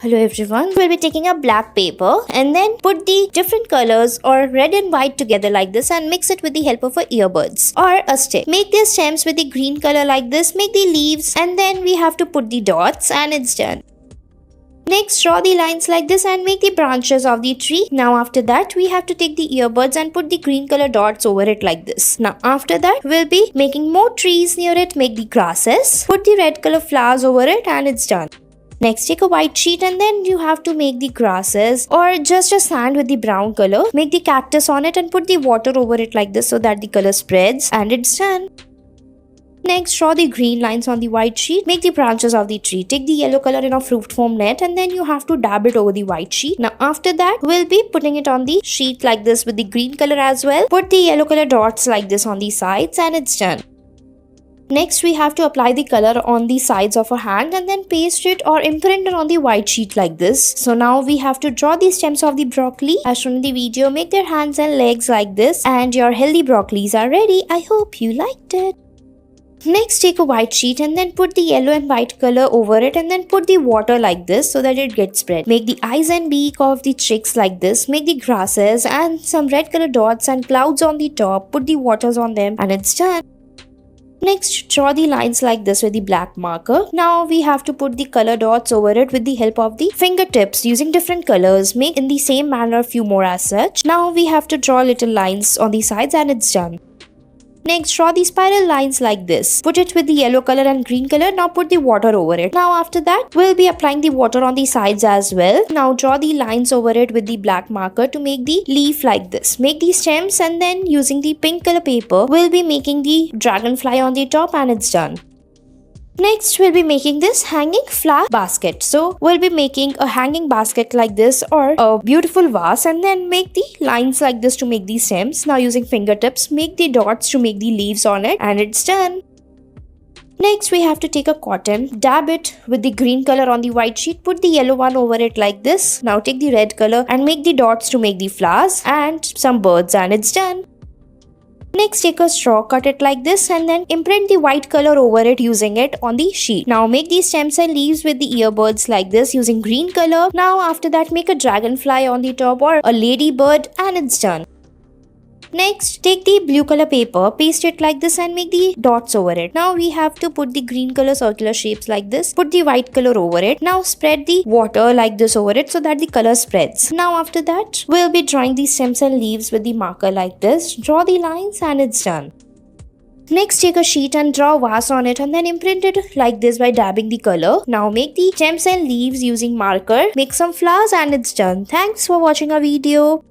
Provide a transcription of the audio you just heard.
Hello everyone, we'll be taking a black paper and then put the different colors or red and white together like this and mix it with the help of a earbuds or a stick. Make the stems with the green color like this, make the leaves, and then we have to put the dots and it's done. Next, draw the lines like this and make the branches of the tree. Now after that, we have to take the earbuds and put the green color dots over it like this. Now after that, we'll be making more trees near it, make the grasses, put the red color flowers over it and it's done. Next, take a white sheet and then you have to make the grasses or just a sand with the brown color. Make the cactus on it and put the water over it like this so that the color spreads and it's done. Next, draw the green lines on the white sheet. Make the branches of the tree. Take the yellow color in a fruit foam net and then you have to dab it over the white sheet. Now after that, we'll be putting it on the sheet like this with the green color as well. Put the yellow color dots like this on the sides and it's done. Next, we have to apply the color on the sides of our hand and then paste it or imprint it on the white sheet like this. So now we have to draw the stems of the broccoli as shown in the video. Make their hands and legs like this and your healthy broccolis are ready. I hope you liked it. Next, take a white sheet and then put the yellow and white color over it and then put the water like this so that it gets spread. Make the eyes and beak of the chicks like this. Make the grasses and some red color dots and clouds on the top. Put the waters on them and it's done. Next, draw the lines like this with the black marker. Now we have to put the color dots over it with the help of the fingertips using different colors. Make in the same manner few more as such. Now we have to draw little lines on the sides and it's done. Next, draw the spiral lines like this. Put it with the yellow color and green color. Now put the water over it. Now after that, we'll be applying the water on the sides as well. Now draw the lines over it with the black marker to make the leaf like this. Make the stems and then using the pink color paper, we'll be making the dragonfly on the top and it's done. Next, we'll be making this hanging flower basket. So, we'll be making a hanging basket like this or a beautiful vase and then make the lines like this to make the stems. Now using fingertips, make the dots to make the leaves on it and it's done. Next, we have to take a cotton, dab it with the green color on the white sheet, put the yellow one over it like this. Now take the red color and make the dots to make the flowers and some birds and it's done. Next, take a straw, cut it like this and then imprint the white color over it using it on the sheet. Now make the stems and leaves with the earbuds like this using green color. Now after that, make a dragonfly on the top or a ladybird and it's done. Next, take the blue color paper, paste it like this and make the dots over it. Now we have to put the green color circular shapes like this. Put the white color over it. Now spread the water like this over it so that the color spreads. Now after that, we'll be drawing the stems and leaves with the marker like this. Draw the lines and it's done. Next, take a sheet and draw a vase on it and then imprint it like this by dabbing the color. Now make the stems and leaves using marker. Make some flowers and it's done. Thanks for watching our video.